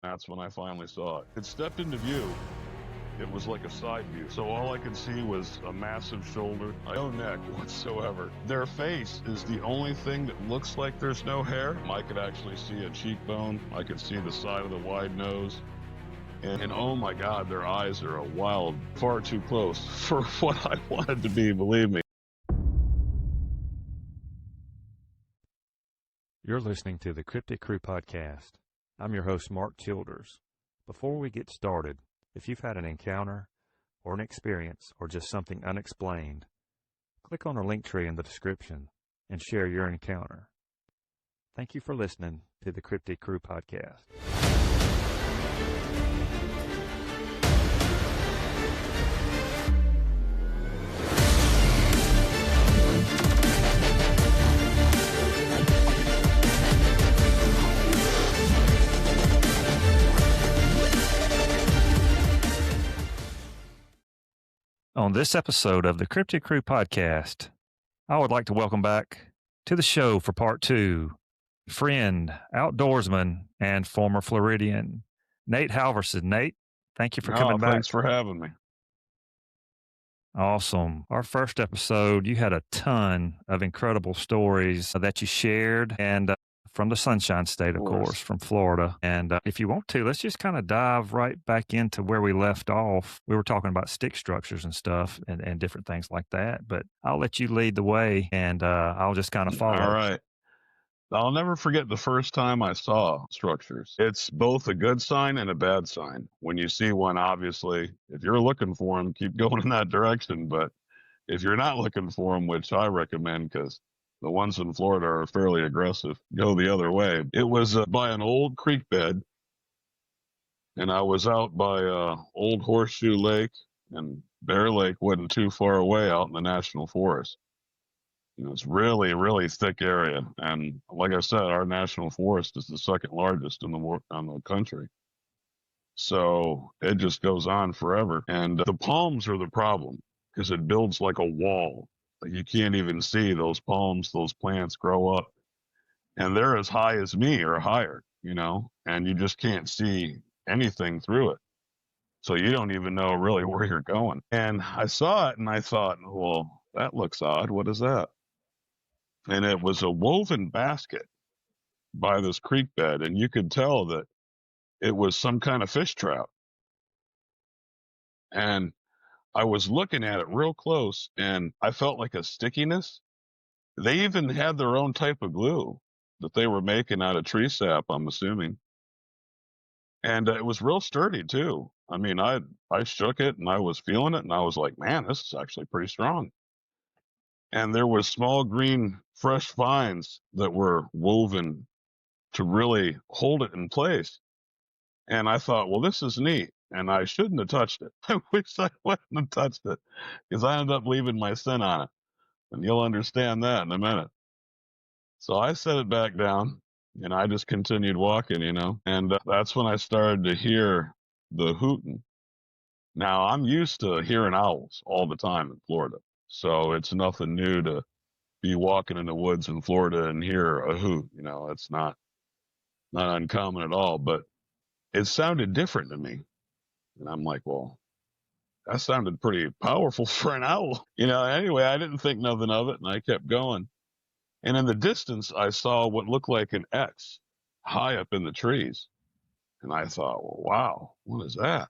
That's when I finally saw it. It stepped into view. It was like a side view. So all I could see was a massive shoulder, no neck whatsoever. Their face is the only thing that looks like there's no hair. I could actually see a cheekbone. I could see the side of the wide nose. And oh my God, their eyes are a wild, far too close for what I wanted to be, believe me. You're listening to the Cryptid Crew Podcast. I'm your host, Mark Childers. Before we get started, if you've had an encounter or an experience or just something unexplained, click on our link tree in the description and share your encounter. Thank you for listening to the Cryptid Crew Podcast. On this episode of the Cryptid Crew Podcast, I would like to welcome back to the show for part 2, friend, outdoorsman, and former Floridian, Nate Halverson. Nate, thank you for coming back. Thanks for having me. Awesome. Our first episode, you had a ton of incredible stories that you shared, and from the Sunshine State, of course, from Florida. And if you want to, let's just kind of dive right back into where we left off. We were talking about stick structures and stuff and different things like that, but I'll let you lead the way and I'll just kind of follow. All right. I'll never forget the first time I saw structures. It's both a good sign and a bad sign. When you see one, obviously, if you're looking for them, keep going in that direction. But if you're not looking for them, which I recommend because the ones in Florida are fairly aggressive, go the other way. It was by an old creek bed, and I was out by Old Horseshoe Lake, and Bear Lake wasn't too far away out in the National Forest. It's really, really thick area. And like I said, our national forest is the second largest in the country. So it just goes on forever. And the palms are the problem because it builds like a wall. Like you can't even see those palms, those plants grow up. And they're as high as me or higher, and you just can't see anything through it. So you don't even know really where you're going. And I saw it and I thought, well, that looks odd. What is that? And it was a woven basket by this creek bed, and you could tell that it was some kind of fish trap. And I was looking at it real close, and I felt like a stickiness. They even had their own type of glue that they were making out of tree sap, I'm assuming. And it was real sturdy, too. I mean, I shook it, and I was feeling it, and I was like, man, this is actually pretty strong. And there was small green fresh vines that were woven to really hold it in place. And I thought, well, this is neat. And I shouldn't have touched it. I wish I wouldn't have touched it because I ended up leaving my scent on it. And you'll understand that in a minute. So I set it back down and I just continued walking, and that's when I started to hear the hooting. Now, I'm used to hearing owls all the time in Florida. So it's nothing new to be walking in the woods in Florida and hear a hoot. It's not uncommon at all, but it sounded different to me. And I'm like, well, that sounded pretty powerful for an owl. Anyway, I didn't think nothing of it and I kept going. And in the distance, I saw what looked like an X high up in the trees. And I thought, well, wow, what is that?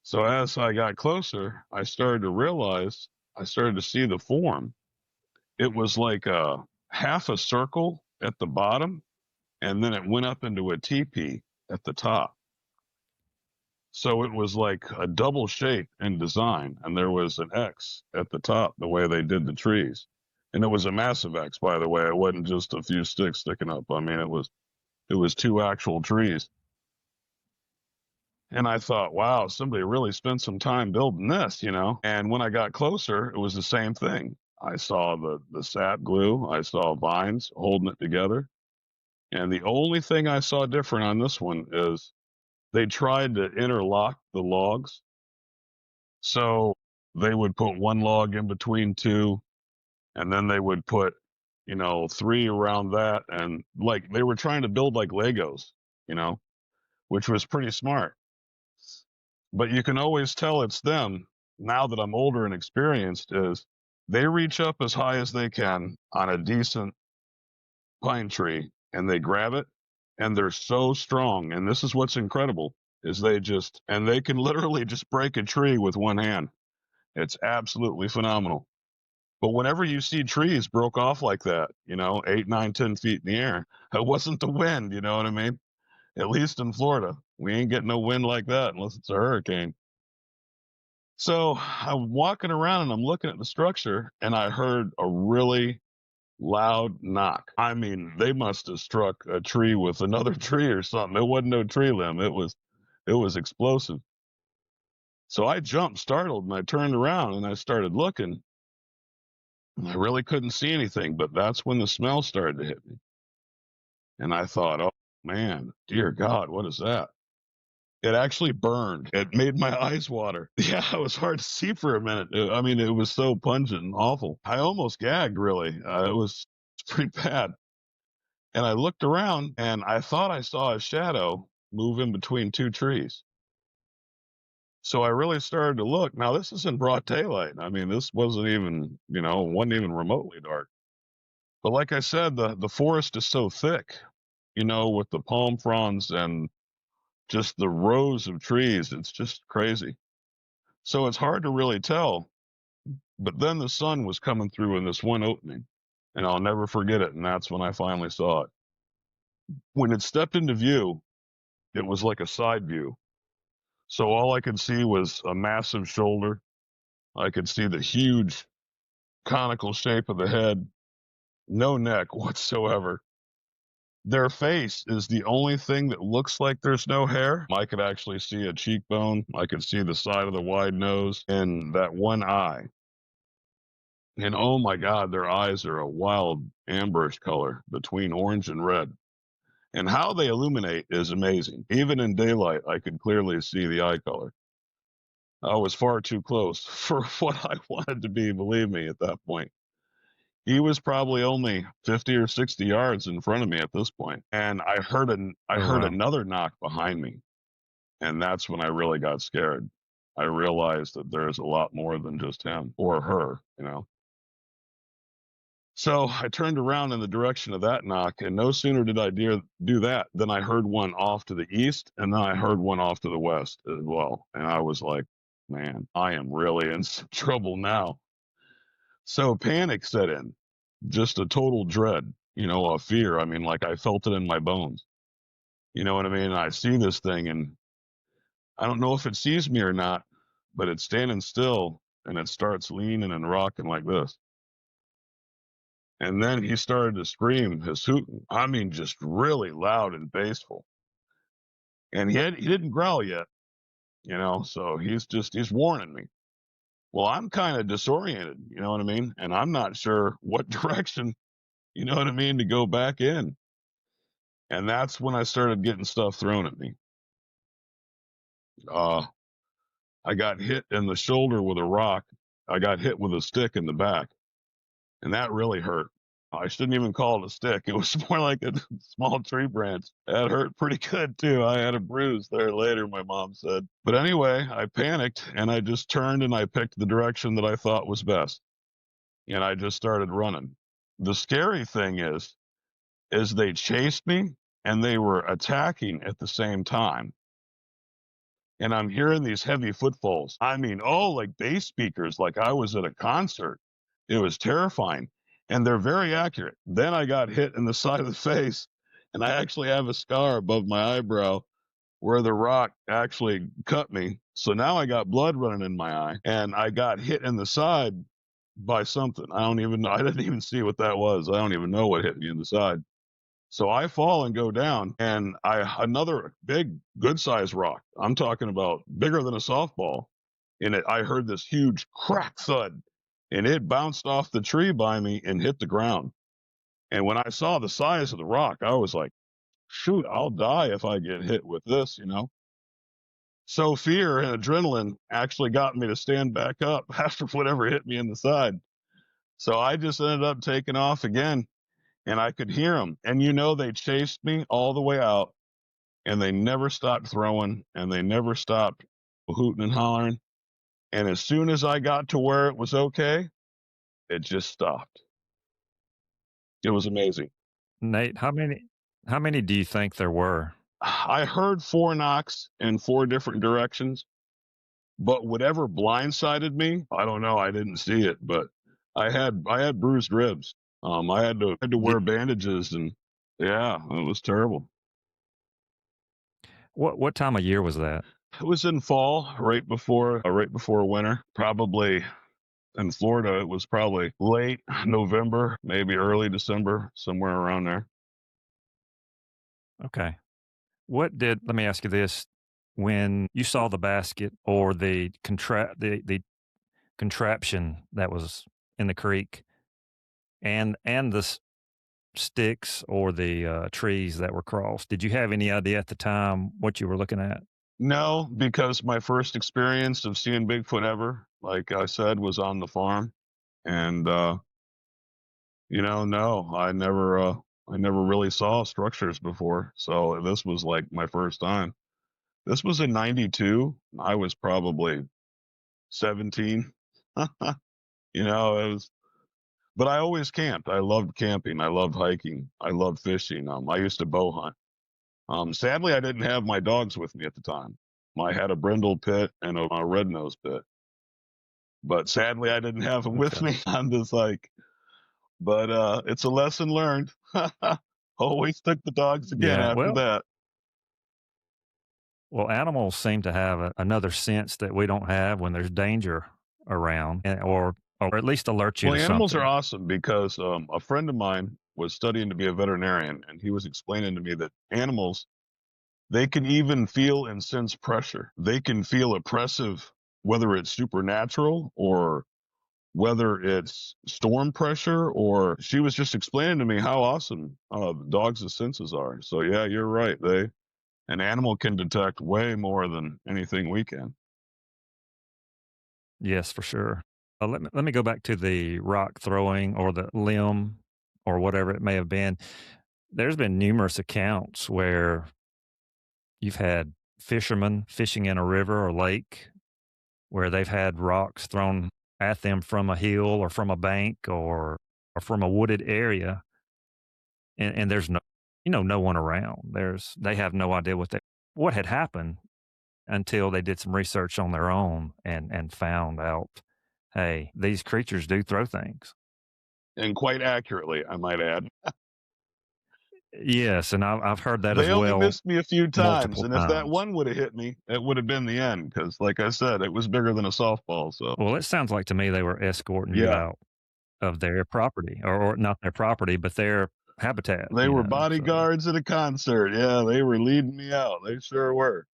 So as I got closer, I started to see the form. It was like a half a circle at the bottom, and then it went up into a teepee at the top. So it was like a double shape in design, and there was an X at the top, the way they did the trees. And it was a massive X, by the way. It wasn't just a few sticks sticking up. I mean, it was 2 actual trees. And I thought, wow, somebody really spent some time building this, And when I got closer, it was the same thing. I saw the sap glue. I saw vines holding it together. And the only thing I saw different on this one is they tried to interlock the logs. So they would put one log in between 2, and then they would put, 3 around that. And like they were trying to build like Legos, which was pretty smart. But you can always tell it's them now that I'm older and experienced is they reach up as high as they can on a decent pine tree and they grab it and they're so strong. And this is what's incredible is they can literally just break a tree with one hand. It's absolutely phenomenal. But whenever you see trees broke off like that, 8, 9, 10 feet in the air, it wasn't the wind, you know what I mean? At least in Florida, we ain't getting no wind like that unless it's a hurricane. So I'm walking around and I'm looking at the structure and I heard a really loud knock. I mean, they must have struck a tree with another tree or something. It wasn't no tree limb. It was explosive. So I jumped startled and I turned around and I started looking. I really couldn't see anything, but that's when the smell started to hit me. And I thought, oh man, dear God, what is that? It actually burned. It made my eyes water. Yeah, it was hard to see for a minute. I mean, it was so pungent and awful. I almost gagged, really. It was pretty bad. And I looked around and I thought I saw a shadow move in between two trees. So I really started to look. Now, this is in broad daylight. I mean, this wasn't even, wasn't even remotely dark. But like I said, the forest is so thick, with the palm fronds and just the rows of trees. It's just crazy. So it's hard to really tell. But then the sun was coming through in this one opening, and I'll never forget it. And that's when I finally saw it. When it stepped into view, it was like a side view. So all I could see was a massive shoulder. I could see the huge conical shape of the head, no neck whatsoever. Their face is the only thing that looks like there's no hair. I could actually see a cheekbone. I could see the side of the wide nose and that one eye. And oh my God, their eyes are a wild amberish color between orange and red. And how they illuminate is amazing. Even in daylight, I could clearly see the eye color. I was far too close for what I wanted to be, believe me, at that point. He was probably only 50 or 60 yards in front of me at this point. And I heard another knock behind me. And that's when I really got scared. I realized that there's a lot more than just him or her. So I turned around in the direction of that knock, and no sooner did I do that than I heard one off to the east, and then I heard one off to the west as well. And I was like, man, I am really in some trouble now. So panic set in, just a total dread, a fear. I mean, like I felt it in my bones. You know what I mean? I see this thing, and I don't know if it sees me or not, but it's standing still, and it starts leaning and rocking like this. And then he started to scream his hooting. I mean, just really loud and bassful. And he didn't growl yet, so he's warning me. Well, I'm kind of disoriented, you know what I mean? And I'm not sure what direction, you know what I mean, to go back in. And that's when I started getting stuff thrown at me. I got hit in the shoulder with a rock. I got hit with a stick in the back. And that really hurt. I shouldn't even call it a stick. It was more like a small tree branch. That hurt pretty good, too. I had a bruise there later, my mom said. But anyway, I panicked, and I just turned and I picked the direction that I thought was best. And I just started running. The scary thing is they chased me, and they were attacking at the same time. And I'm hearing these heavy footfalls. I mean, like bass speakers, like I was at a concert. It was terrifying. And they're very accurate. Then I got hit in the side of the face, and I actually have a scar above my eyebrow where the rock actually cut me. So now I got blood running in my eye, and I got hit in the side by something. I don't even know. I didn't even see what that was. I don't even know what hit me in the side. So I fall and go down, and another big, good-sized rock. I'm talking about bigger than a softball. And I heard this huge crack thud, and it bounced off the tree by me and hit the ground. And when I saw the size of the rock, I was like, shoot, I'll die if I get hit with this, So fear and adrenaline actually got me to stand back up after whatever hit me in the side. So I just ended up taking off again. And I could hear them. And they chased me all the way out. and they never stopped throwing, and they never stopped hooting and hollering. And as soon as I got to where it was okay, it just stopped. It was amazing. Nate, how many do you think there were? I heard 4 knocks in 4 different directions, but whatever blindsided me, I don't know. I didn't see it, but I had bruised ribs. I had to Did, wear bandages, and yeah, it was terrible. what time of year was that? It was in fall, right before winter. Probably in Florida, it was probably late November, maybe early December, somewhere around there. Okay. Let me ask you this. When you saw the basket or the contraption that was in the creek and the sticks or the trees that were crossed, did you have any idea at the time what you were looking at? No, because my first experience of seeing Bigfoot ever, like I said, was on the farm. And no, I never really saw structures before. So this was like my first time. This was in 92. I was probably 17. It was, but I always camped. I loved camping. I loved hiking. I loved fishing. I used to bow hunt. Sadly, I didn't have my dogs with me at the time. I had a brindle pit and a red nose pit, but sadly, I didn't have them with Okay. me on this hike. But it's a lesson learned. Always took the dogs again Yeah. after Well, that. well, animals seem to have another sense that we don't have when there's danger around, or at least alert you Well, to animals are something. awesome because a friend of mine was studying to be a veterinarian, and he was explaining to me that animals, they can even feel and sense pressure. They can feel oppressive, whether it's supernatural or whether it's storm pressure. Or she was just explaining to me how awesome dogs' senses are. So yeah, you're right. An animal can detect way more than anything we can. Yes, for sure. Let me go back to the rock throwing or the limb or whatever it may have been. There's been numerous accounts where you've had fishermen fishing in a river or lake where they've had rocks thrown at them from a hill or from a bank or from a wooded area, and there's no one around. They have no idea what had happened until they did some research on their own and found out, hey, these creatures do throw things. And quite accurately, I might add. Yes, and I've heard that as They only well missed me a few times, multiple and if that times. one would have hit me, it would have been the end. Because, like I said, it was bigger than a softball. So Well, it sounds like to me they were escorting you yeah, out of their property, or not their property, but their habitat. they were bodyguards at a concert. Yeah, they were leading me out. They sure were.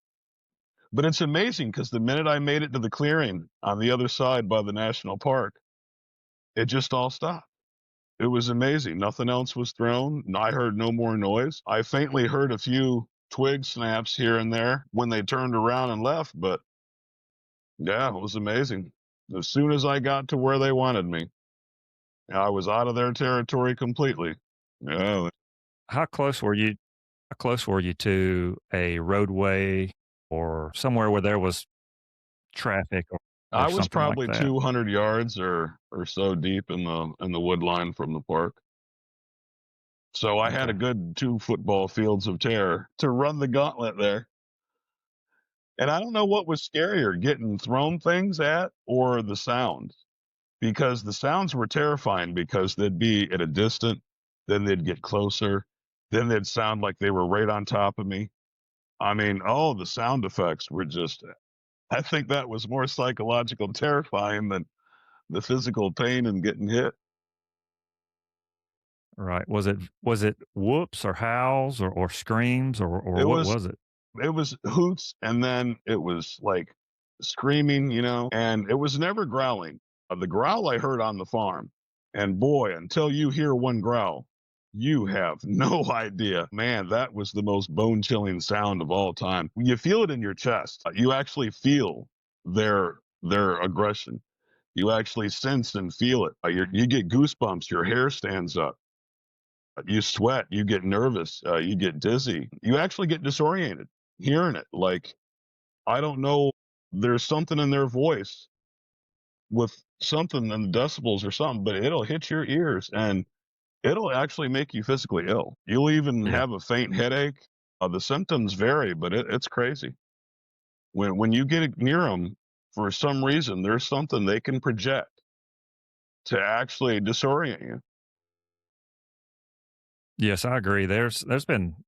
But it's amazing because the minute I made it to the clearing on the other side by the national park, it just all stopped. It was amazing. Nothing else was thrown. I heard no more noise. I faintly heard a few twig snaps here and there when they turned around and left, but yeah, it was amazing. As soon as I got to where they wanted me, I was out of their territory completely. Yeah, How close were you? How close were you to a roadway or somewhere where there was traffic or I was something like probably that? 200 yards or so deep in the wood line from the park. So I had a Okay. good 2 football fields of terror to run the gauntlet there. And I don't know what was scarier, getting thrown things at or the sounds, because the sounds were terrifying because they'd be at a distance, then they'd get closer, then they'd sound like they were right on top of me. I mean, oh, the sound effects were just, I think that was more psychological terrifying than the physical pain and getting hit. Right. Was it whoops or howls or screams or It what was was it? it was hoots, and then it was like screaming, and it was never growling. The growl I heard on the farm, and boy, until you hear one growl, you have no idea. Man, that was the most bone chilling sound of all time. You feel it in your chest. You actually feel their aggression. You actually sense and feel it. You get goosebumps. Your hair stands up. You sweat, you get nervous, you get dizzy, you actually get disoriented hearing it. Like, I don't know, there's something in their voice with something in the decibels or something, but it'll hit your ears and it'll actually make you physically ill. You'll even Yeah. have a faint headache. The symptoms vary, but it's crazy. When you get near them, for some reason, there's something they can project to actually disorient you. Yes, I agree. There's been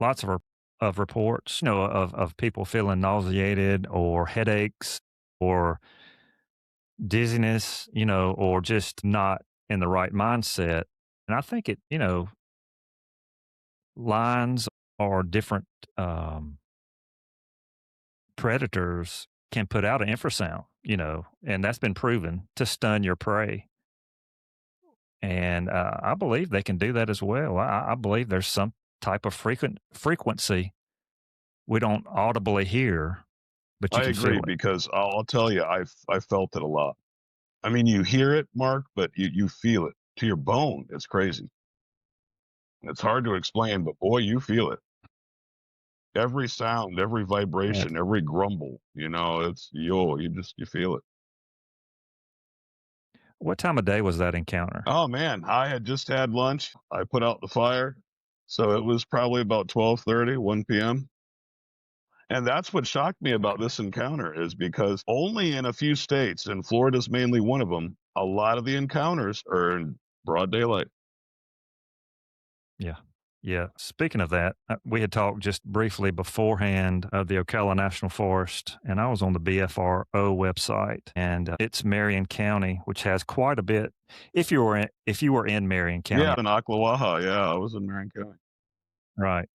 lots of reports, of people feeling nauseated or headaches or dizziness, or just not in the right mindset. And I think lines or different predators can put out an infrasound, and that's been proven to stun your prey. And I believe they can do that as well. I believe there's some type of frequency we don't audibly hear, but you I can agree feel it. because I'll tell you, I've felt it a lot. I mean, you hear it, Mark, but you feel it to your bone. It's crazy. It's hard to explain, but boy, you feel it. Every sound, every Yeah. vibration, every grumble, it's you feel it. What time of day was that encounter? Oh man, I had just had lunch. I put out the fire. So it was probably about 12:30, 1 p.m. And that's what shocked me about this encounter is because only in a few states, and Florida's mainly one of them, a lot of the encounters are in broad daylight. Yeah. Yeah. Speaking of that, we had talked just briefly beforehand of the Ocala National Forest, and I was on the BFRO website, and it's Marion County, which has quite a bit. If you were in Marion Yeah, County, in Ocklawaha. Yeah, I was in Marin County. right?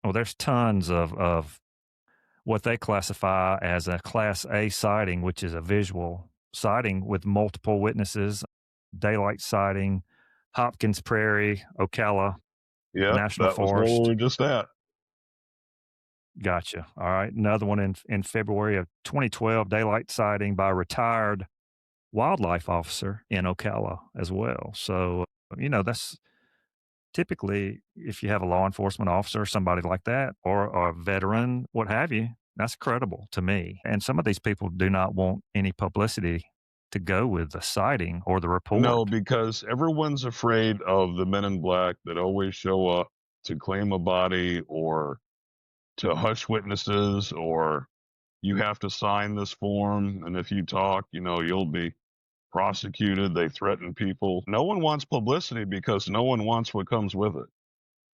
Well, there's tons of what they classify as a Class A sighting, which is a visual sighting with multiple witnesses, daylight sighting, Hopkins Prairie, Ocala Yep, National that was where we Forest. were just at. Gotcha. All right. Another one in February of 2012, daylight sighting by a retired wildlife officer in Ocala as well. So, that's typically if you have a law enforcement officer, somebody like that, or a veteran, what have you, that's credible to me. And some of these people do not want any publicity to go with the sighting or the No, report. because everyone's afraid of the men in black that always show up to claim a body or to hush witnesses, or you have to sign this form. And if you talk, you'll be prosecuted. They threaten people. No one wants publicity because no one wants what comes with it.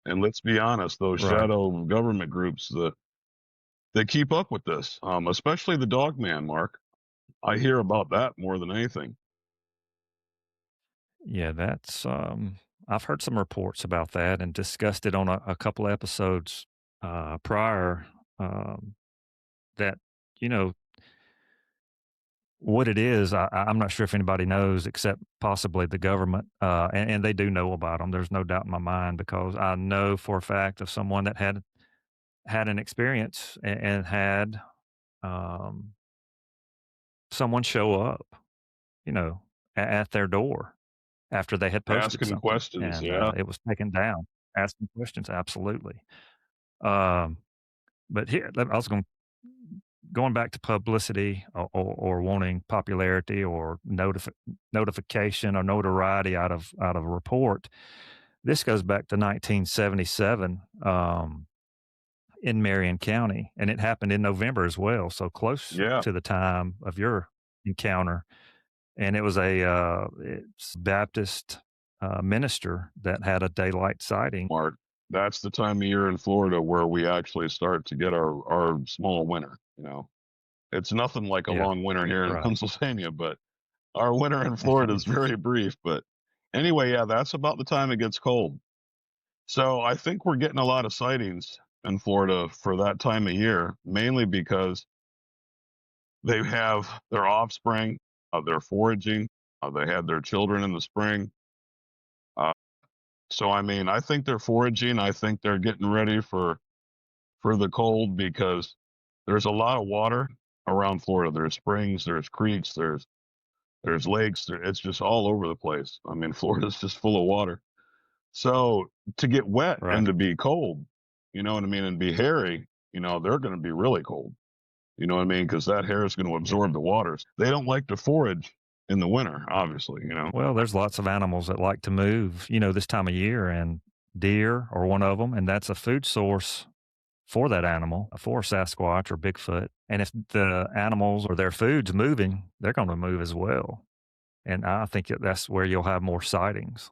And let's be honest, those Right. shadow government groups that keep up with this, especially the dog man, Mark. I hear about that more than anything. Yeah, I've heard some reports about that and discussed it on a couple episodes prior. Um, that, you know, what it is, I'm not sure if anybody knows except possibly the government, and they do know about them. There's no doubt in my mind because I know for a fact of someone that had an experience and had um, someone show up, at their door after they had posted Asking something, questions, and yeah. it was taken down. Asking questions, absolutely. Um, but here, I was going back to publicity or wanting popularity or notification or notoriety out of a report. This goes back to 1977 in Marion County, and it happened in November as well, so close Yeah, to the time of your encounter. And it was it's Baptist minister that had a daylight sighting. Mark. That's the time of year in Florida where we actually start to get our small winter. It's nothing like a Yeah, long winter here in right. Pennsylvania, but our winter in Florida is very brief. But anyway, yeah, that's about the time it gets cold. So I think we're getting a lot of sightings in Florida for that time of year, mainly because they have their offspring, they're foraging, they had their children in the spring. Uh, so I mean, I think they're foraging. I think they're getting ready for the cold because there's a lot of water around Florida. There's springs, there's creeks, there's lakes. It's just all over the place. I mean, Florida's just full of water. So to get wet Right. and to be cold, you know what I mean, and be hairy, they're going to be really cold. You know what I mean? Because that hair is going to absorb the waters. They don't like to forage in the winter, obviously. Well, there's lots of animals that like to move, this time of year, and deer are one of them, and that's a food source for that animal, for Sasquatch or Bigfoot. And if the animals or their food's moving, they're going to move as well. And I think that's where you'll have more sightings.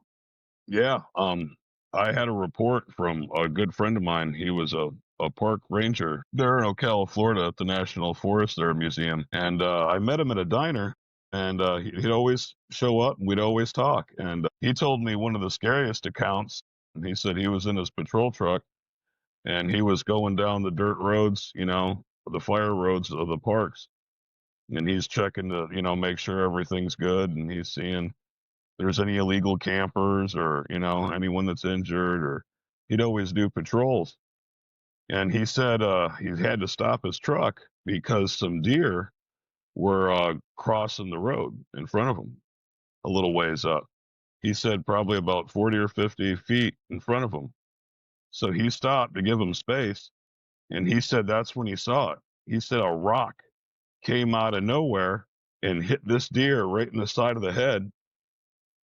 Yeah. I had a report from a good friend of mine. He was a park ranger there in Ocala, Florida at the National Forest there Museum. And I met him at a diner and he'd always show up and we'd always talk. And he told me one of the scariest accounts. And he said he was in his patrol truck and he was going down the dirt roads, the fire roads of the parks. And he's checking to, make sure everything's good. And he's seeing there's any illegal campers or, anyone that's injured, or he'd always do patrols. And he said he had to stop his truck because some deer were crossing the road in front of him a little ways up. He said probably about 40 or 50 feet in front of him. So he stopped to give him space. And he said that's when he saw it. He said a rock came out of nowhere and hit this deer right in the side of the head.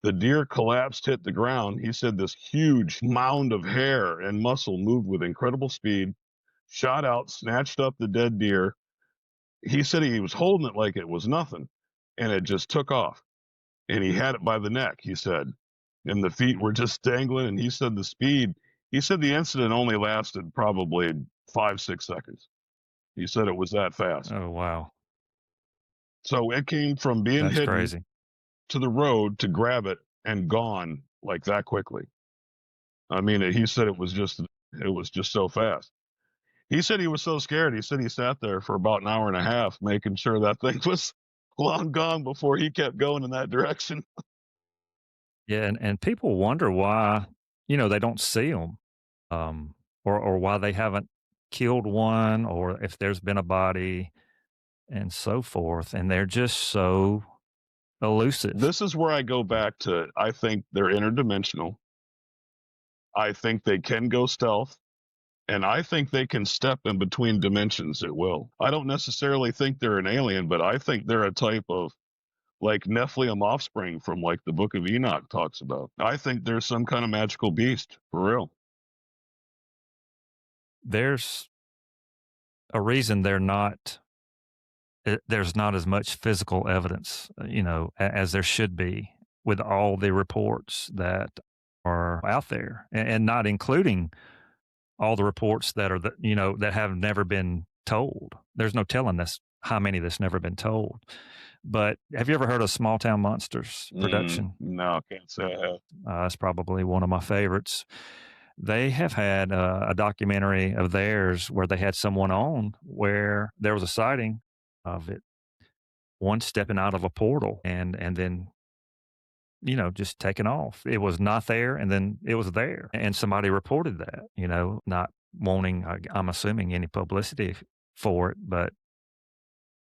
The deer collapsed, hit the ground. He said this huge mound of hair and muscle moved with incredible speed, shot out, snatched up the dead deer. He said he was holding it like it was nothing, and it just took off. And he had it by the neck, he said. And the feet were just dangling. And he said the incident only lasted probably 5-6 seconds. He said it was that fast. Oh, wow. So it came from being That's hidden crazy. to the road to grab it and gone like that quickly. I mean, he said it was just so fast. He said he was so scared. He said he sat there for about an hour and a half making sure that thing was long gone before he kept going in that direction. Yeah, and people wonder why, they don't see them, or why they haven't killed one, or if there's been a body and so forth, and they're just so elusive. This is where I go back to I think they're interdimensional. I think they can go stealth. And I think they can step in between dimensions at will. I don't necessarily think they're an alien, but I think they're a type of like Nephilim offspring from like the Book of Enoch talks about. I think there's some kind of magical beast for real. There's a reason there's not as much physical evidence, as there should be with all the reports that are out there, and not including all the reports that are that have never been told. There's no telling this how many that's never been told. But have you ever heard of Small Town Monsters production? No, can't say I have. That's probably one of my favorites. They have had a documentary of theirs where they had someone on where there was a sighting of it, one stepping out of a portal and then just taking off. It was not there, and then it was there, and somebody reported that. Not wanting, I'm assuming, any publicity for it, but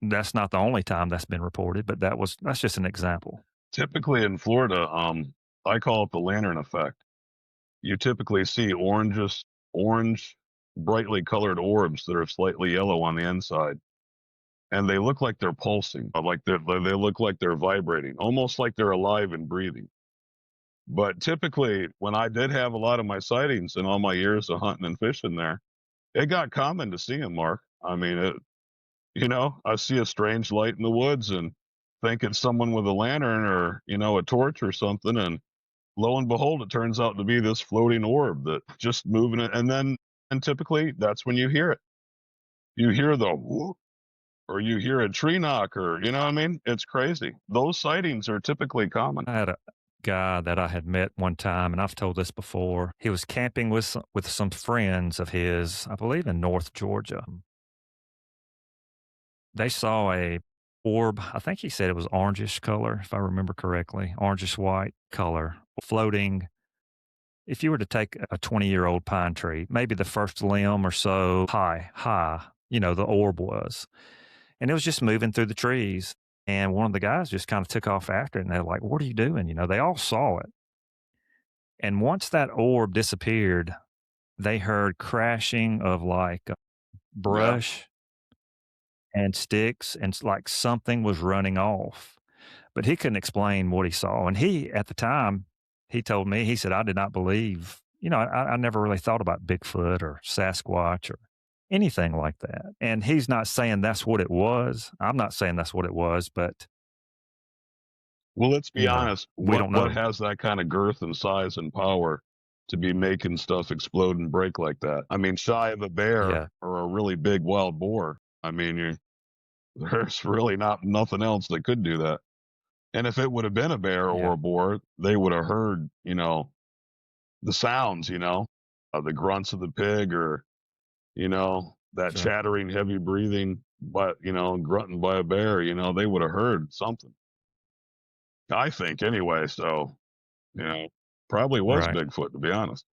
that's not the only time that's been reported. But that's just an example. Typically in Florida, I call it the lantern effect. You typically see orange, brightly colored orbs that are slightly yellow on the inside. And they look like they're pulsing, they look like they're vibrating, almost like they're alive and breathing. But typically, when I did have a lot of my sightings in all my years of hunting and fishing there, it got common to see them, Mark. I mean, I see a strange light in the woods and think it's someone with a lantern or, a torch or something. And lo and behold, it turns out to be this floating orb that just moving it. And typically that's when you hear it. You hear the whoop, or you hear a tree knock, or, you know what I mean? It's crazy. Those sightings are typically common. I had a guy that I had met one time, and I've told this before. He was camping with some friends of his, I believe in North Georgia. They saw a orb. I think he said it was orangish color, if I remember correctly, orangish white color, floating. If you were to take a 20-year-old pine tree, maybe the first limb or so high, the orb was. And it was just moving through the trees. And one of the guys just kind of took off after it. And they're like, "What are you doing?" They all saw it. And once that orb disappeared, they heard crashing of like Yeah. brush and sticks, and like something was running off. But he couldn't explain what he saw. And he, at the time, he told me, he said, I did not believe, I never really thought about Bigfoot or Sasquatch or anything like that. And he's not saying that's what it was. I'm not saying that's what it was, but, Well, let's be honest. we What don't what know. has that kind of girth and size and power to be making stuff explode and break like that? I mean, shy of a bear Yeah. or a really big wild boar. I mean, there's really not nothing else that could do that. And if it would have been a bear or Yeah. a boar, they would have heard, the sounds, the grunts of the pig or, that Sure. chattering, heavy breathing, but, grunting by a bear, they would have heard something. I think anyway. So, you know, probably was Right. Bigfoot, to be honest.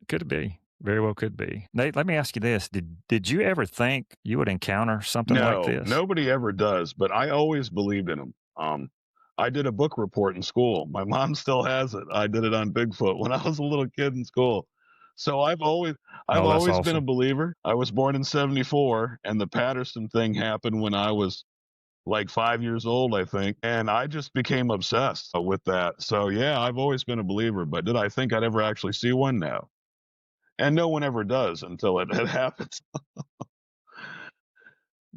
Could be. Very well could be. Nate, let me ask you this. Did you ever think you would encounter something like No, this? nobody ever does, but I always believed in them. I did a book report in school. My mom still has it. I did it on Bigfoot when I was a little kid in school. So I've Oh, that's always been a awesome. believer. I was born in 74 and the Patterson thing happened when I was like 5 years old, I think. And I just became obsessed with that. So yeah, I've always been a believer, but did I think I'd ever actually see one? No. And no one ever does until it happens.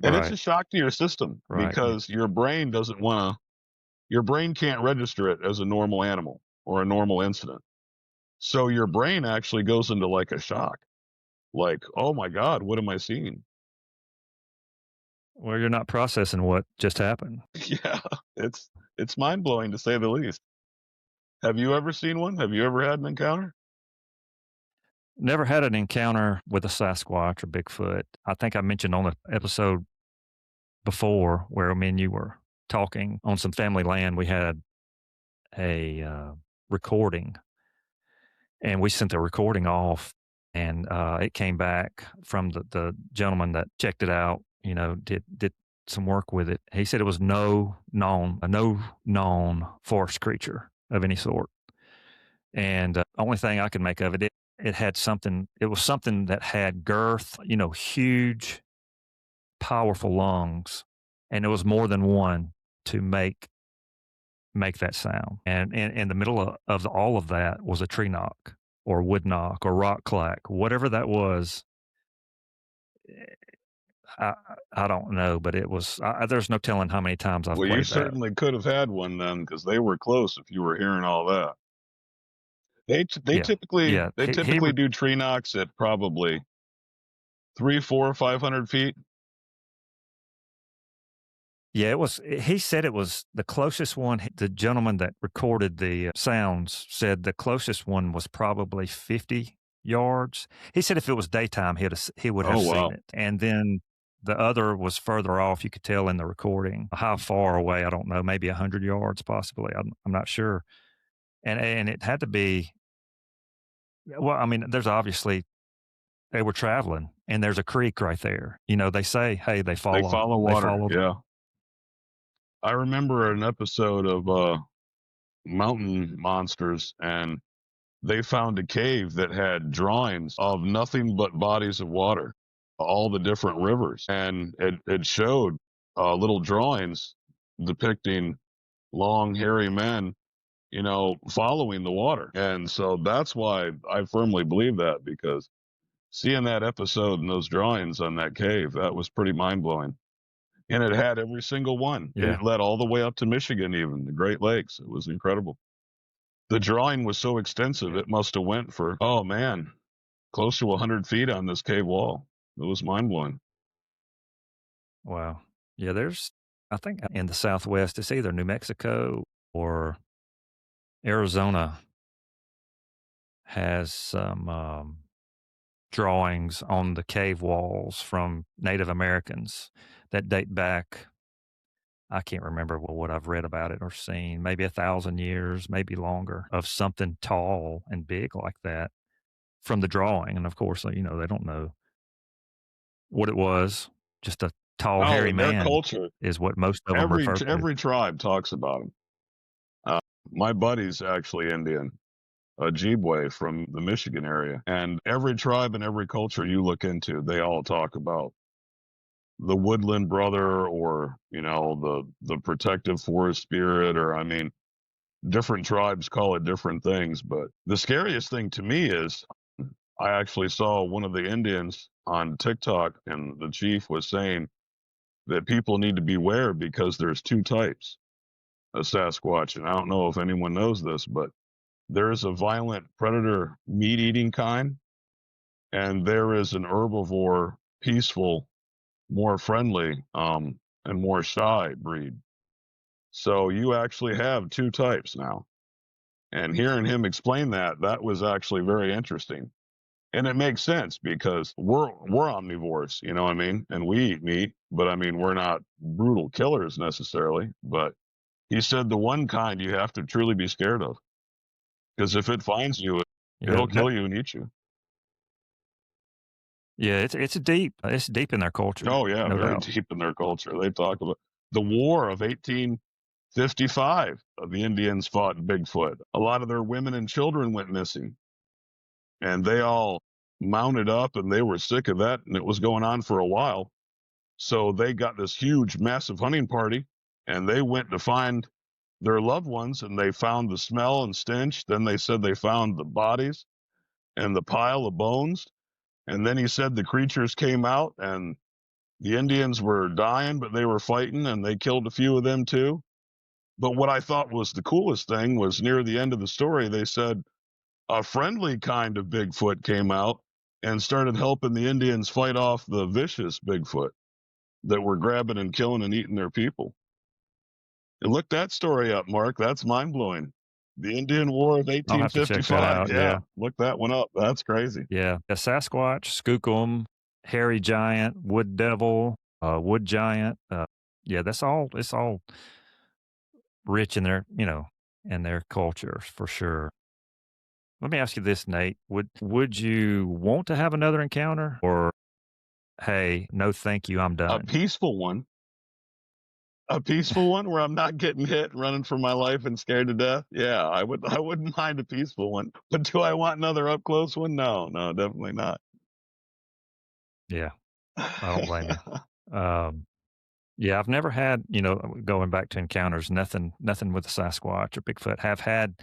And it's Right. a shock to your system Right. Yeah. because your brain can't register it as a normal animal or a normal incident. So your brain actually goes into like a shock. Like, oh my God, what am I seeing? Well, you're not processing what just happened. Yeah, it's mind blowing to say the least. Have you ever seen one? Have you ever had an encounter? Never had an encounter with a Sasquatch or Bigfoot. I think I mentioned on the episode before where me and you were talking on some family land. We had a recording, and we sent the recording off, and it came back from the gentleman that checked it out. Did some work with it. He said it was no known forest creature of any sort. And only thing I could make of it, it had something. It was something that had girth, huge, powerful lungs, and it was more than one to make that sound. And in the middle of all of that was a tree knock or wood knock or rock clack, whatever that was. I, I don't know, but it was. There's no telling how many times I've Well, you played that. certainly could have had one then because they were close if you were hearing all that. They t- they Yeah, typically yeah. they typically do tree knocks at probably 3, 4, 500 feet. Yeah, it was. He said it was the closest one. The gentleman that recorded the sounds said the closest one was probably 50 yards. He said if it was daytime, he would have Oh seen wow. it. And then the other was further off. You could tell in the recording how far away. I don't know, maybe 100 yards, possibly. I'm not sure. And it had to be. Well, I mean, there's obviously they were traveling, and there's a creek right there. They say, hey, they They follow. follow They water. follow. Yeah. I remember an episode of Mountain Monsters and they found a cave that had drawings of nothing but bodies of water, all the different rivers. And it showed little drawings depicting long, hairy men, following the water. And so that's why I firmly believe that because seeing that episode and those drawings on that cave, that was pretty mind blowing. And it had every single one. And Yeah. it led all the way up to Michigan, even the Great Lakes. It was incredible. The drawing was so extensive, Yeah. it must have went for, oh man, close to 100 feet on this cave wall. It was mind blowing. Wow. Yeah, I think in the Southwest, it's either New Mexico or Arizona has some drawings on the cave walls from Native Americans that date back. I can't remember what I've read about it or seen, maybe 1,000 years, maybe longer, of something tall and big like that from the drawing. And of course, they don't know what it was. Just a tall, Oh, hairy in their man culture, is what most of them every refer to. every tribe talks about them. My buddy's actually Indian, Ojibwe from the Michigan area. And every tribe and every culture you look into, they all talk about the woodland brother, or, the protective forest spirit, or, I mean, different tribes call it different things. But the scariest thing to me is I actually saw one of the Indians on TikTok, and the chief was saying that people need to beware because there's two types of Sasquatch. And I don't know if anyone knows this, but there is a violent predator meat eating kind, and there is an herbivore, peaceful, more friendly, and more shy breed. So you actually have two types now. And hearing him explain that, that was actually very interesting. And it makes sense because we're omnivores, you know what I mean? And we eat meat, but I mean, we're not brutal killers necessarily. But he said the one kind you have to truly be scared of, because if it finds you, it'll kill you and eat you. Yeah, it's deep. It's deep in their culture. Oh yeah, no very doubt. deep in their culture. They talk about the war of 1855. The Indians fought Bigfoot. A lot of their women and children went missing, and they all mounted up, and they were sick of that, and it was going on for a while. So they got this huge, massive hunting party, and they went to find their loved ones, and they found the smell and stench. Then they said they found the bodies and the pile of bones. And then he said the creatures came out, and the Indians were dying, but they were fighting, and they killed a few of them too. But what I thought was the coolest thing was near the end of the story, they said a friendly kind of Bigfoot came out and started helping the Indians fight off the vicious Bigfoot that were grabbing and killing and eating their people. And look that story up, Mark. That's mind blowing. The Indian War of I'll have to check that 1855. out. Yeah, look that one up. That's crazy. Yeah. A Sasquatch, Skookum, hairy giant, wood devil, wood giant. Yeah, it's all rich in their, in their culture for sure. Let me ask you this, Nate. Would you want to have another encounter, or hey, no thank you, I'm A done? peaceful one. A peaceful one where I'm not getting hit, running for my life and scared to death. Yeah, I wouldn't mind a peaceful one. But do I want another up close one? No, definitely not. Yeah, I don't blame you. Yeah, I've never had, going back to encounters, nothing with a Sasquatch or Bigfoot. Have had,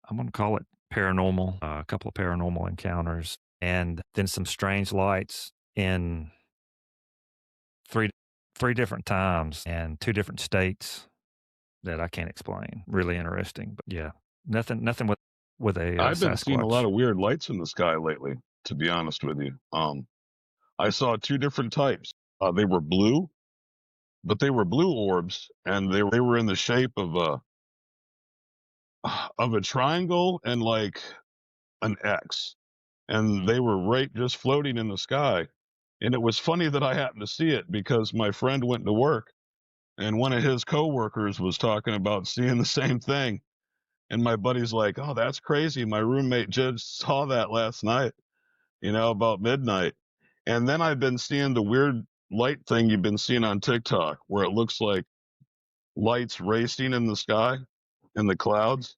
I'm going to call it paranormal, a couple of paranormal encounters, and then some strange lights in three different times and two different states that I can't explain. Really interesting, but yeah, nothing with a I've been seeing a lot Sasquatch. of weird lights in the sky lately, to be honest with you. I saw two different types. They were blue, but they were blue orbs, and they were in the shape of a triangle and like an X, and they were right just floating in the sky. And it was funny that I happened to see it because my friend went to work, and one of his coworkers was talking about seeing the same thing. And my buddy's like, "Oh, that's crazy. My roommate just saw that last night, about midnight." And then I've been seeing the weird light thing you've been seeing on TikTok where it looks like lights racing in the sky in the clouds,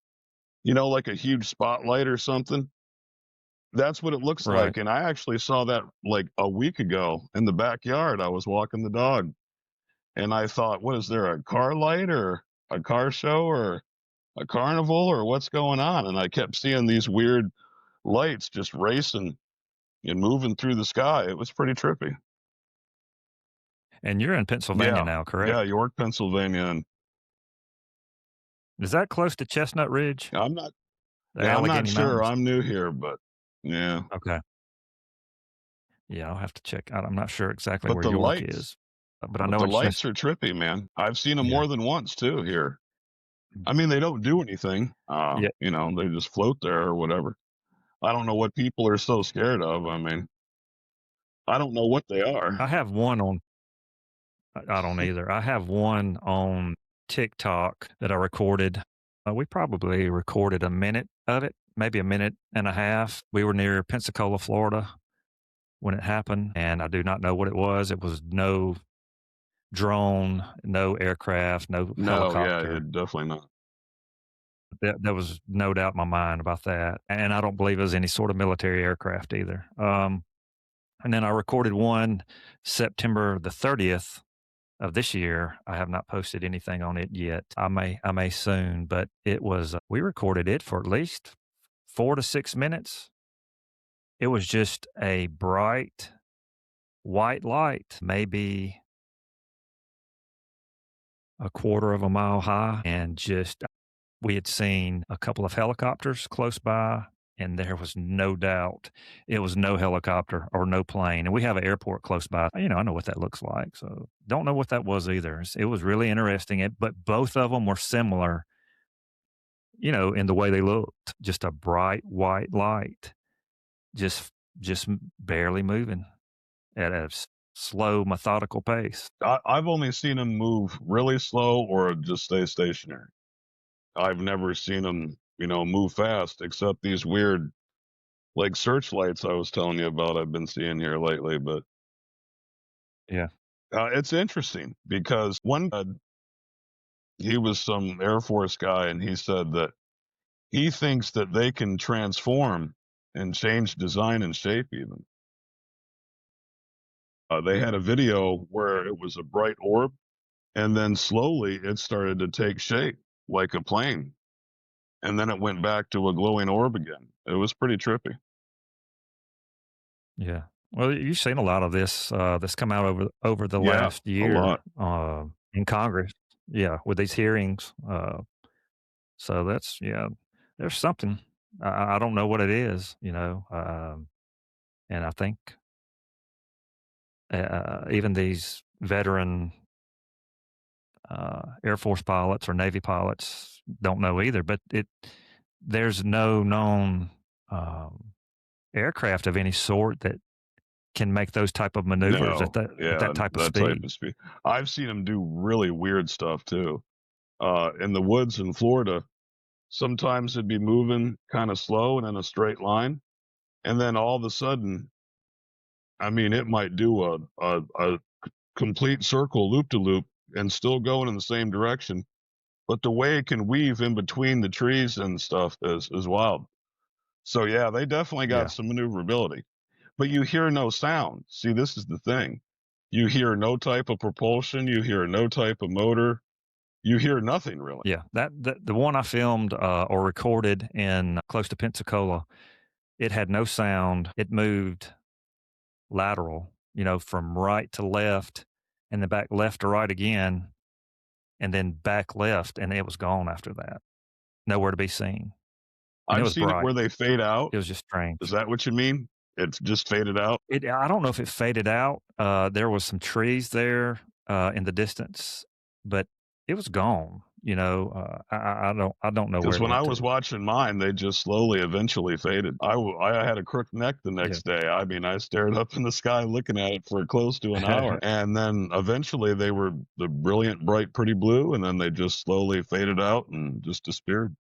like a huge spotlight or something. That's what it looks Right. like. And I actually saw that like a week ago in the backyard. I was walking the dog, and I thought, what is there, a car light or a car show or a carnival or what's going on? And I kept seeing these weird lights just racing and moving through the sky. It was pretty trippy. And you're in Pennsylvania Yeah. now, correct? Yeah, York, Pennsylvania. And Is that close to Chestnut Ridge, I'm not the yeah, I'm not Allegheny sure. Mountains? I'm new here, but yeah. Okay. Yeah, I'll have to check out. I'm not sure exactly But where the York lights is, but I know it's lights are trippy, man. I've seen them yeah. more than once too here. I mean, they don't do anything. Yeah. They just float there or whatever. I don't know what people are so scared of. I mean, I don't know what they are. I have one on I don't either. I have one on TikTok that I recorded. We probably recorded a minute of it, maybe a minute and a half. We were near Pensacola, Florida when it happened, and I do not know what it was. It was no drone, no aircraft, no No, yeah, helicopter. definitely not. There was no doubt in my mind about that, and I don't believe it was any sort of military aircraft either. And then I recorded one September the 30th of this year. I have not posted anything on it yet. I may soon, but it was we recorded it for at least 4 to 6 minutes. It was just a bright white light, maybe a quarter of a mile high, and just we had seen a couple of helicopters close by, and there was no doubt it was no helicopter or no plane. And we have an airport close by. You know, I know what that looks like. So don't know what that was either. It was really interesting. But both of them were similar, you know, in the way they looked. Just a bright white light, just barely moving at a slow, methodical pace. I've only seen them move really slow or just stay stationary. I've never seen them, move fast, except these weird, like searchlights I was telling you about. I've been seeing here lately, but Yeah. it's interesting because one guy, he was some Air Force guy, and he said that he thinks that they can transform and change design and shape even. They had a video where it was a bright orb, and then slowly it started to take shape like a plane, and then it went back to a glowing orb again. It was pretty trippy. Yeah. Well, you've seen a lot of this that's come out over the Yeah, last a year lot. in Congress. Yeah, with these hearings. So that's there's something. I don't know what it is, you know, and I think even these veteran Air Force pilots or Navy pilots don't know either. But there's no known aircraft of any sort that can make those type of maneuvers No, at yeah, that type of that type speed. of speed. I've seen them do really weird stuff too. In the woods in Florida, sometimes it'd be moving kind of slow and in a straight line, and then all of a sudden, I mean, it might do a complete circle loop to loop and still going in the same direction. But the way it can weave in between the trees and stuff is wild. So yeah, they definitely got Yeah, some maneuverability. But you hear no sound. See, this is the thing. You hear no type of propulsion, you hear no type of motor, you hear nothing really. yeah. The one I filmed or recorded in close to Pensacola, it had no sound. It moved lateral, you know, from right to left, and then back left to right again, and then back left, and it was gone after that. Nowhere to be seen, and it I've was seen it bright. where they fade out. It was just Is strange. that what you mean? It's just faded out? I don't know if it faded out. There was some trees there in the distance, but it was gone. You know, I don't know where Because it when I went was to. watching mine, they just slowly eventually faded. I had a crooked neck the Yeah. next day. I mean, I stared up in the sky looking at it for close to an hour. And then eventually they were the brilliant, bright, pretty blue, and then they just slowly faded out and just disappeared.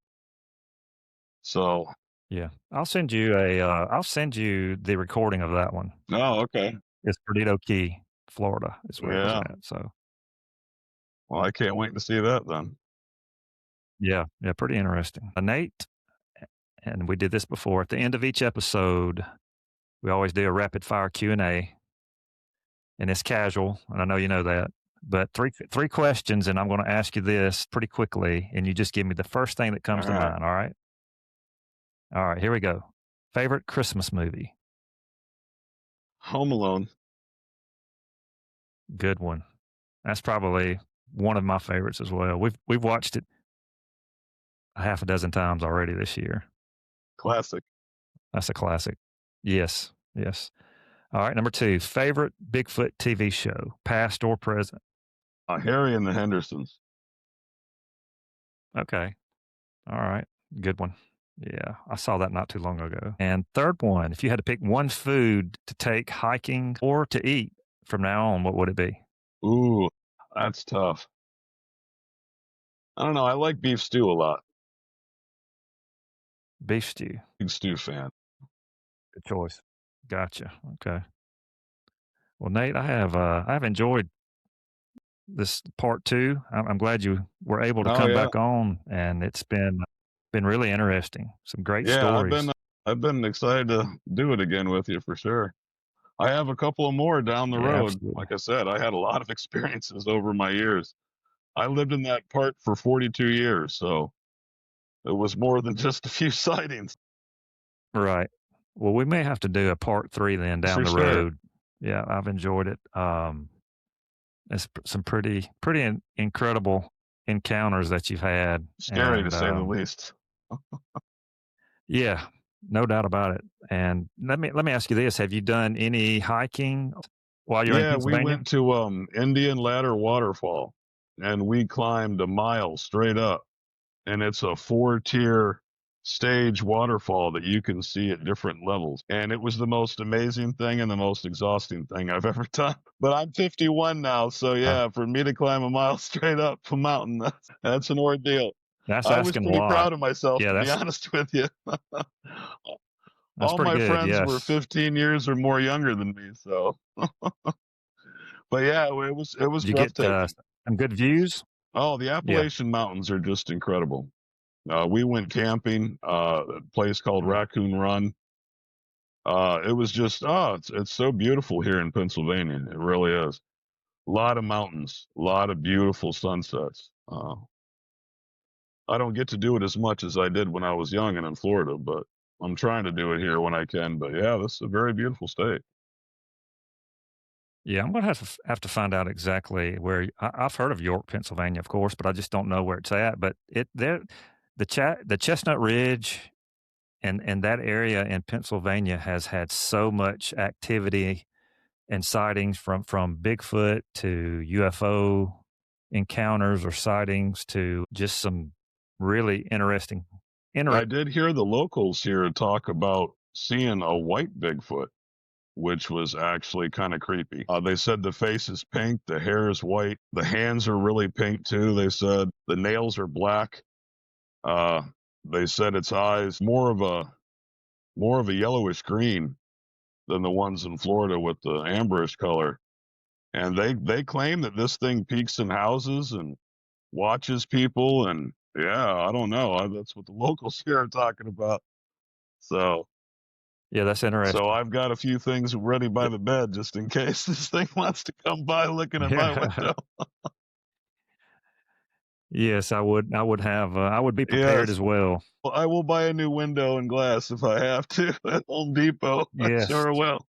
So, Yeah, I'll send you the recording of that one. oh, okay. It's Perdido Key, Florida is where it was Yeah. at. So Well, I can't wait to see that then. yeah, pretty interesting. Nate, and we did this before. At the end of each episode, we always do a rapid fire Q&A, and it's casual, and I know you know that. But three questions, and I'm going to ask you this pretty quickly, and you just give me the first thing that All comes to right. mind. All right. All right. Here we go. Favorite Christmas movie? Home Alone. Good one. That's probably one of my favorites as well. We've watched it a half a dozen times already this year. Classic. That's a classic. Yes. Yes. All right. Number two, favorite Bigfoot TV show, past or present? Harry and the Hendersons. Okay. All right. Good one. Yeah. I saw that not too long ago. And third one, if you had to pick one food to take hiking or to eat from now on, what would it be? Ooh, that's tough. I don't know. I like beef stew a lot. Beef stew. Big stew fan. Good choice. Gotcha. Okay. Well, Nate, I have enjoyed this part two. I'm glad you were able to Oh come yeah, back on, and it's been really interesting. Some great yeah. stories. I've been excited to do it again with you for sure. I have a couple of more down the Yeah, road. absolutely. Like I said, I had a lot of experiences over my years. I lived in that part for 42 years, so it was more than just a few sightings. Right. Well, we may have to do a part three then down For the sure. road. Yeah, I've enjoyed it. It's some pretty incredible encounters that you've had, Scary to and say the least. yeah, no doubt about it. And let me ask you this: have you done any hiking while you're in Yeah, we Pennsylvania? went to Indian Ladder Waterfall and we climbed a mile straight up. And it's a four-tier stage waterfall that you can see at different levels. And it was the most amazing thing and the most exhausting thing I've ever done. But I'm 51 now, so Uh, yeah, for me to climb a mile straight up a mountain, that's an ordeal. that's I was asking a pretty lot. proud of myself, Yeah, to be that's honest with you. that's All pretty my good. friends were Yes. 15 years or more younger than me, so. But yeah, it was Did you get breathtaking. some good views? Oh, the Yeah. Appalachian Mountains are just incredible. We went camping, a place called Mm. Raccoon Run. It was just, it's so beautiful here in Pennsylvania. It really is. A lot of mountains, a lot of beautiful sunsets. I don't get to do it as much as I did when I was young and in Florida, but I'm trying to do it here when I can. But yeah, this is a very beautiful state. Yeah, I'm gonna have to find out exactly where. I've heard of York, Pennsylvania, of course, but I just don't know where it's at. But the Chestnut Ridge and that area in Pennsylvania has had so much activity and sightings from Bigfoot to UFO encounters or sightings to just some really interesting. I did hear the locals here talk about seeing a white Bigfoot, which was actually kind of creepy. They said the face is pink, the hair is white, the hands are really pink too. They said the nails are black. Uh, they said its eyes more of a yellowish green than the ones in Florida with the amberish color. And they claim that this thing peeks in houses and watches people. And yeah, I don't know. That's what the locals here are talking about. So Yeah, that's so interesting. I've got a few things ready by the bed just in case this thing wants to come by looking at my Yeah. window. Yes, I would have. I would be prepared Yes, as well. I will buy a new window and glass if I have to at Home Depot. I Yes. sure will.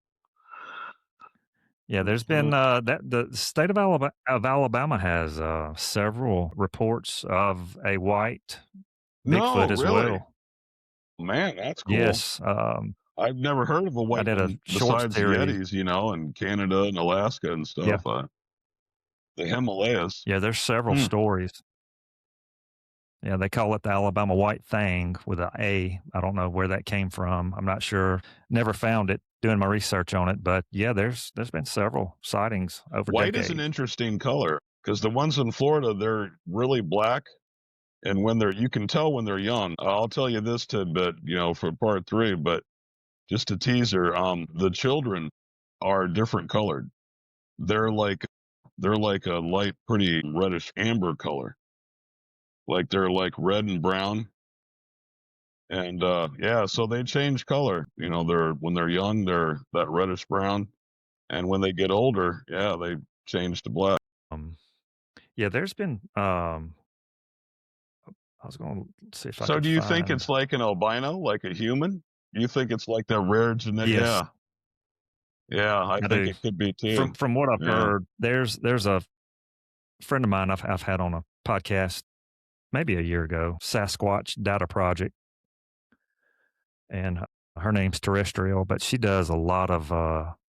Yeah, there's been that the state of Alabama has several reports of a white No, Bigfoot as really? well. Man, that's cool. Yes, I've never heard of a I white did a one short besides series. Yetis, in Canada and Alaska and Yeah, stuff. The Himalayas. yeah, there's several Hmm. stories. Yeah, they call it the Alabama White Thing with a A. I don't know where that came from. I'm not sure. Never found it doing my research on it, but yeah, there's been several sightings over White is an decades. interesting color because the ones in Florida, they're really black. And when you can tell when they're young. I'll tell you this tidbit, for part three, but just a teaser. The children are different colored. They're like, they're like a light, pretty reddish amber color. Like they're like red and brown. And yeah, so they change color. When they're young, they're that reddish brown. And when they get older, yeah, they change to black. Um, yeah, there's been. I was going to see if I So could do you think find. it's like an albino, like a human? You think it's like that rare genetic? Yes, Yeah. Yeah, I I think do. it could be From too. from what I've Yeah. heard, there's a friend of mine I've had on a podcast maybe a year ago, Sasquatch Data Project, and her name's Terrestrial, but she does a lot of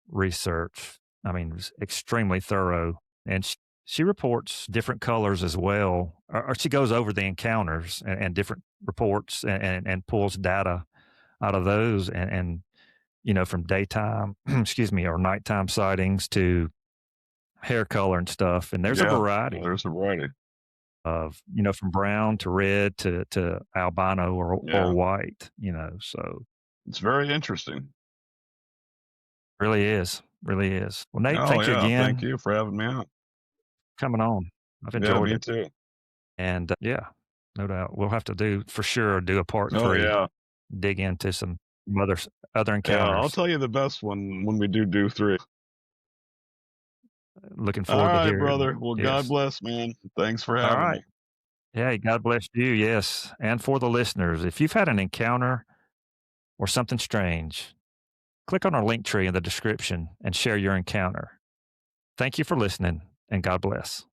research. I mean, it's extremely thorough, and she reports different colors as well, or she goes over the encounters and different reports and pulls data out of those, and from daytime, excuse me, or nighttime sightings to hair color and stuff. And there's a Yeah. variety There's a variety. of, from brown to red to albino or Yeah. white, so It's very interesting. really is. Really is. Well, Nate, Oh thank you yeah. Thank again you for having me out. coming on. I've Yeah, enjoyed me it. too. And yeah, no doubt. We'll have to do for sure do a part Oh 3, yeah. dig into some other Yeah, I'll encounters. tell you the best one when we do 3. Looking All forward to right, hearing. brother. Well, God Yes. bless, man. Thanks for All having right. me. Yeah, God bless you. Yes. And for the listeners, if you've had an encounter or something strange, click on our link tree in the description and share your encounter. Thank you for listening, and God bless.